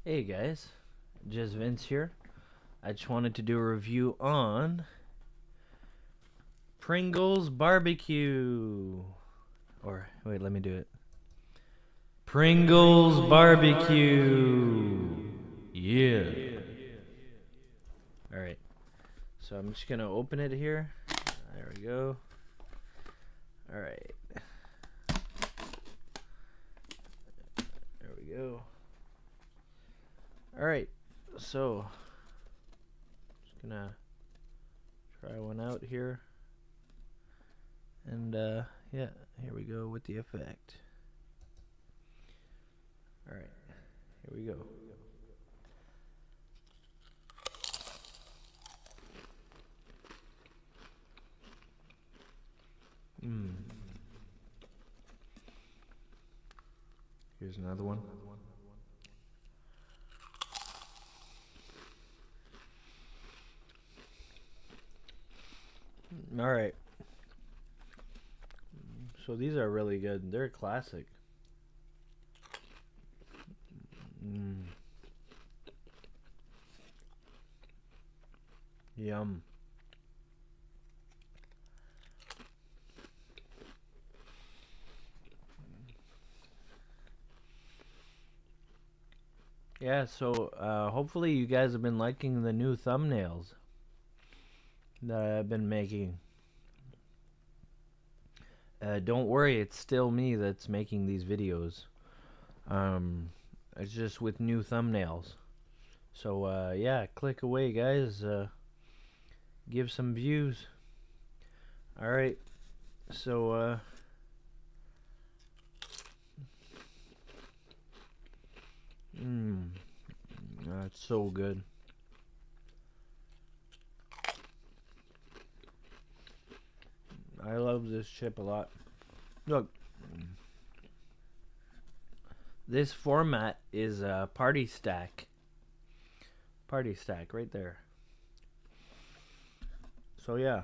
Hey guys, just Vince here. I just wanted to do a review on Pringles BBQ. Or, wait, let me do it. Pringles BBQ. Yeah. Alright, so I'm just gonna open it here. There we go. Alright. There we go. Alright, so just gonna try one out here. And yeah, here we go with the effect. Alright, here we go. Here's another one. Alright. So these are really good. They're a classic. Yum. Yeah, so hopefully you guys have been liking the new thumbnails that I've been making. Don't worry, it's still me that's making these videos. It's just with new thumbnails. So yeah, click away guys. Give some views. Alright, so that's so good. I love this chip a lot. Look, this format is a party stack. Party stack right there. So yeah.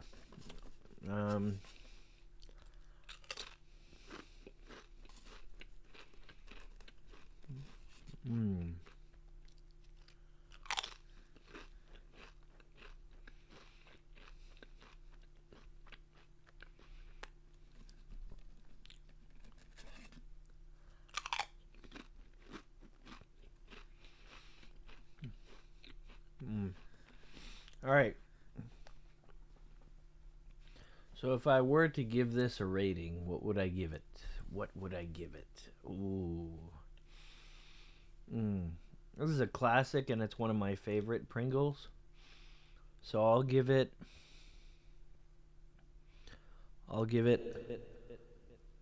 Alright. So if I were to give this a rating, what would I give it? What would I give it? Ooh. This is a classic and it's one of my favorite Pringles. So I'll give it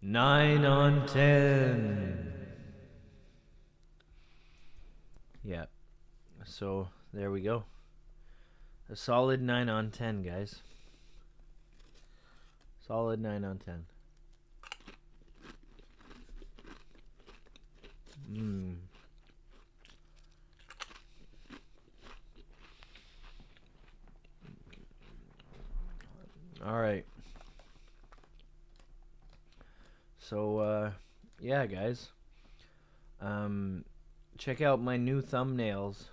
9 on 10. Yeah. So there we go. A solid 9 on 10, guys. Solid 9 on 10. Alright. So, yeah, guys. Check out my new thumbnails.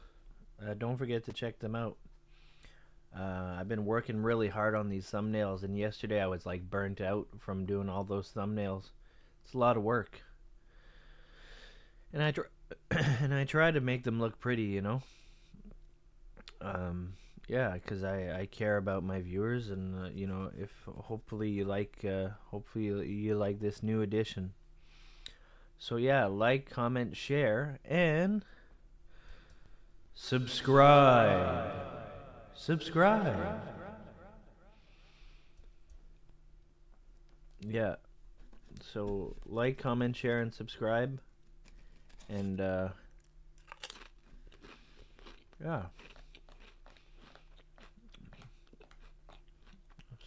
Don't forget to check them out. I've been working really hard on these thumbnails, and yesterday I was like burnt out from doing all those thumbnails. It's a lot of work, and I try to make them look pretty, you know. Yeah, because I care about my viewers, and you know, if hopefully you like this new edition. So yeah, like, comment, share, and subscribe. Subscribe. Yeah. So like, comment, share, and subscribe. And yeah.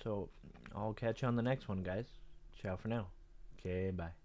So I'll catch you on the next one, guys. Ciao for now. Okay, bye.